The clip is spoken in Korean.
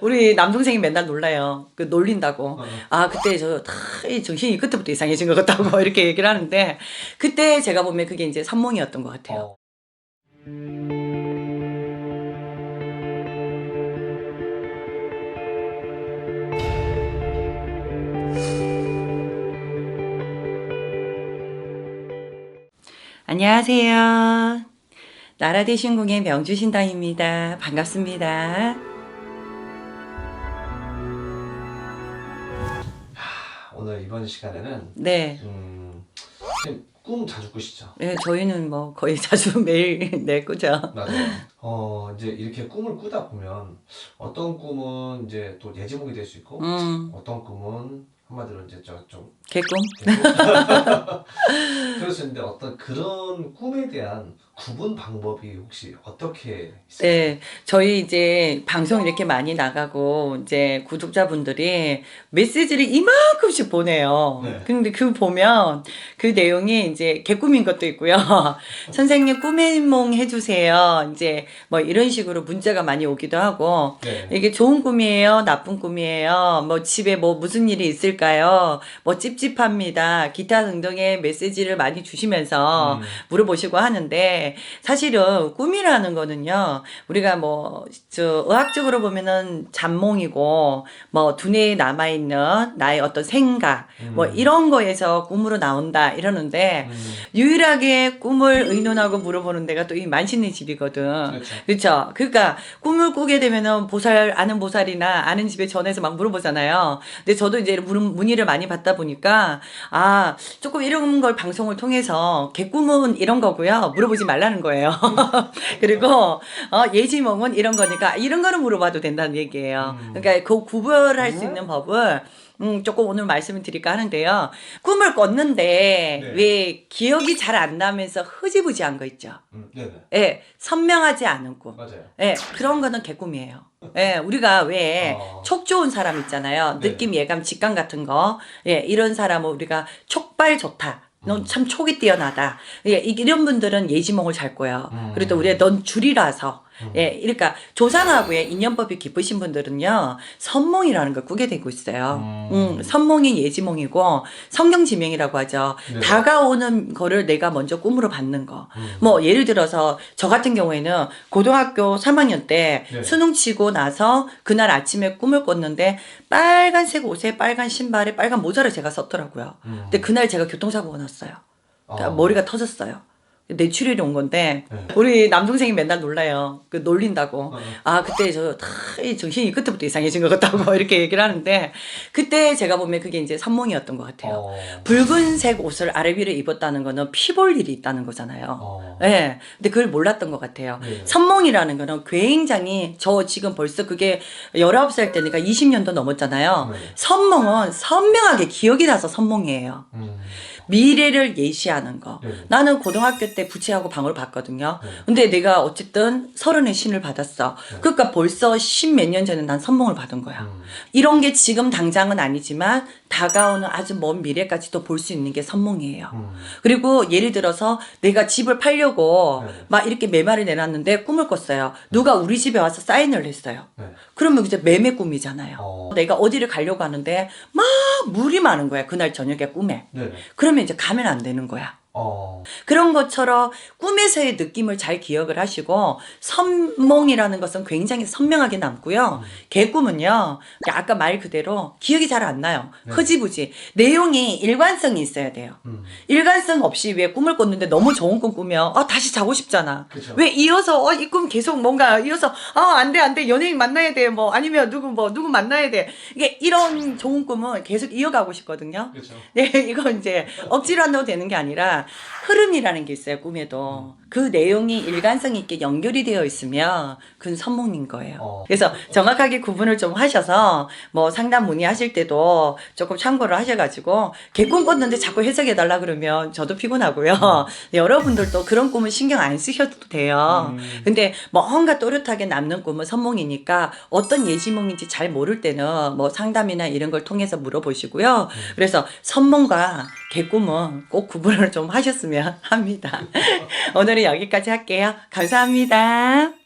우리 남동생이 맨날 놀라요. 그 놀린다고. 아, 그때 저 다 정신이 그때부터 이상해진 것 같다고 이렇게 얘기를 하는데, 그때 제가 보면 그게 이제 선몽이었던 것 같아요. 안녕하세요. 나라대신궁의 명주신당입니다. 반갑습니다. 오늘 이번 시간에는 네. 선생님 꿈 자주 꾸시죠? 네, 저희는 뭐 거의 자주 매일 내 꾸죠. 맞아요. 이제 이렇게 꿈을 꾸다 보면 어떤 꿈은 이제 또 예지몽이 될 수 있고 어떤 꿈은 한마디로 이제 좀 개꿈? 그럴 수 있는데 어떤 그런 꿈에 대한 구분 방법이 혹시 어떻게 있을까요? 네, 저희 이제 방송 이렇게 많이 나가고 이제 구독자분들이 메시지를 이만큼씩 보내요. 네. 근데 그 보면 그 내용이 이제 개꿈인 것도 있고요. 선생님 꿈의 몽 해주세요. 이제 뭐 이런 식으로 문자가 많이 오기도 하고, 네. 이게 좋은 꿈이에요, 나쁜 꿈이에요, 뭐 집에 뭐 무슨 일이 있을까요, 뭐 찝찝합니다, 기타 등등의 메시지를 많이 주시면서 물어보시고 하는데, 사실은 꿈이라는 거는요, 우리가 뭐 저 의학적으로 보면은 잠몽이고 뭐 두뇌에 남아있는 나의 어떤 생각 뭐 이런 거에서 꿈으로 나온다 이러는데, 유일하게 꿈을 의논하고 물어보는 데가 또 이 만신의 집이거든. 그렇죠. 그렇죠. 그러니까 꿈을 꾸게 되면은 보살, 아는 보살이나 아는 집에 전해서 막 물어보잖아요. 근데 저도 이제 문의를 많이 받다 보니까, 아, 조금 이런 걸 방송을 통해서 개꿈은 이런 거고요, 물어보지 말라는 거예요. 그리고 예지몽은 이런 거니까 이런 거는 물어봐도 된다는 얘기예요. 그러니까 그 구별할 수 있는 법을 조금 오늘 말씀을 드릴까 하는데요. 꿈을 꿨는데 네. 왜 기억이 잘 안 나면서 흐지부지한 거 있죠. 네네. 예, 선명하지 않은 꿈. 맞아요. 예, 그런 거는 개꿈이에요. 예, 우리가 왜 촉 좋은 사람 있잖아요. 네. 느낌, 예감, 직감 같은 거. 예, 이런 사람은 우리가 촉발 좋다. 넌 참 촉이 뛰어나다. 예, 이런 분들은 예지몽을 잘 꿔요. 그리고 또 우리가 넌 줄이라서. 예, 그러니까 조상하고의 인연법이 깊으신 분들은요, 선몽이라는 걸 꾸게 되고 있어요. 선몽이 예지몽이고 성경지명이라고 하죠. 네. 다가오는 거를 내가 먼저 꿈으로 받는 거. 뭐 예를 들어서 저 같은 경우에는 고등학교 3학년 때 네. 수능 치고 나서 그날 아침에 꿈을 꿨는데 빨간색 옷에 빨간 신발에 빨간 모자를 제가 썼더라고요. 근데 그날 제가 교통사고가 났어요. 그러니까 머리가 터졌어요. 뇌출혈이 온 건데, 네. 우리 남동생이 맨날 놀라요. 그 놀린다고. 아, 그때 저 다 정신이 그때부터 이상해진 것 같다고 이렇게 얘기를 하는데, 그때 제가 보면 그게 이제 선몽이었던 것 같아요. 붉은색 옷을 아래 위로 입었다는 거는 피 볼 일이 있다는 거잖아요. 예. 근데 그걸 몰랐던 것 같아요. 네. 선몽이라는 거는 굉장히, 저 지금 벌써 그게 19살 때니까 20년도 넘었잖아요. 네. 선몽은 선명하게 기억이 나서 선몽이에요. 미래를 예시하는 거. 네. 나는 고등학교 때 부채하고 방을 봤거든요. 네. 근데 내가 어쨌든 30의 신을 받았어. 네. 그러니까 벌써 10몇 년 전에 난 선몽을 받은 거야. 이런 게 지금 당장은 아니지만 다가오는 아주 먼 미래까지도 볼 수 있는 게 선몽이에요. 그리고 예를 들어서 내가 집을 팔려고 네. 막 이렇게 매매를 내놨는데 꿈을 꿨어요. 누가 우리 집에 와서 사인을 했어요. 네. 그러면 이제 매매 꿈이잖아요. 내가 어디를 가려고 하는데 막 물이 많은 거야. 그날 저녁에 꿈에. 네네. 그러면 이제 가면 안 되는 거야. 그런 것처럼 꿈에서의 느낌을 잘 기억을 하시고, 선몽이라는 것은 굉장히 선명하게 남고요. 개꿈은요, 아까 말 그대로 기억이 잘 안 나요. 네. 흐지부지. 내용이 일관성이 있어야 돼요. 일관성 없이 왜 꿈을 꿨는데 너무 좋은 꿈 꾸면 다시 자고 싶잖아. 그쵸. 왜 이어서 이 꿈 계속 뭔가 이어서 안 돼 연예인 만나야 돼, 뭐 아니면 누구 만나야 돼, 이게 이런 좋은 꿈은 계속 이어가고 싶거든요. 그렇죠. 네, 이거 이제 억지로 한다고 되는 게 아니라 흐름이라는 게 있어요. 꿈에도 그 내용이 일관성 있게 연결이 되어 있으면 그건 선몽인 거예요. 그래서 정확하게 구분을 좀 하셔서 뭐 상담 문의하실 때도 조금 참고를 하셔가지고, 개꿈 꿨는데 자꾸 해석해 달라 그러면 저도 피곤하고요. 여러분들도 그런 꿈은 신경 안 쓰셔도 돼요. 근데 뭔가 또렷하게 남는 꿈은 선몽이니까 어떤 예지몽인지 잘 모를 때는 뭐 상담이나 이런 걸 통해서 물어보시고요. 그래서 선몽과 개꿈은 꼭 구분을 좀 하셨으면 합니다. 오늘은 여기까지 할게요. 감사합니다.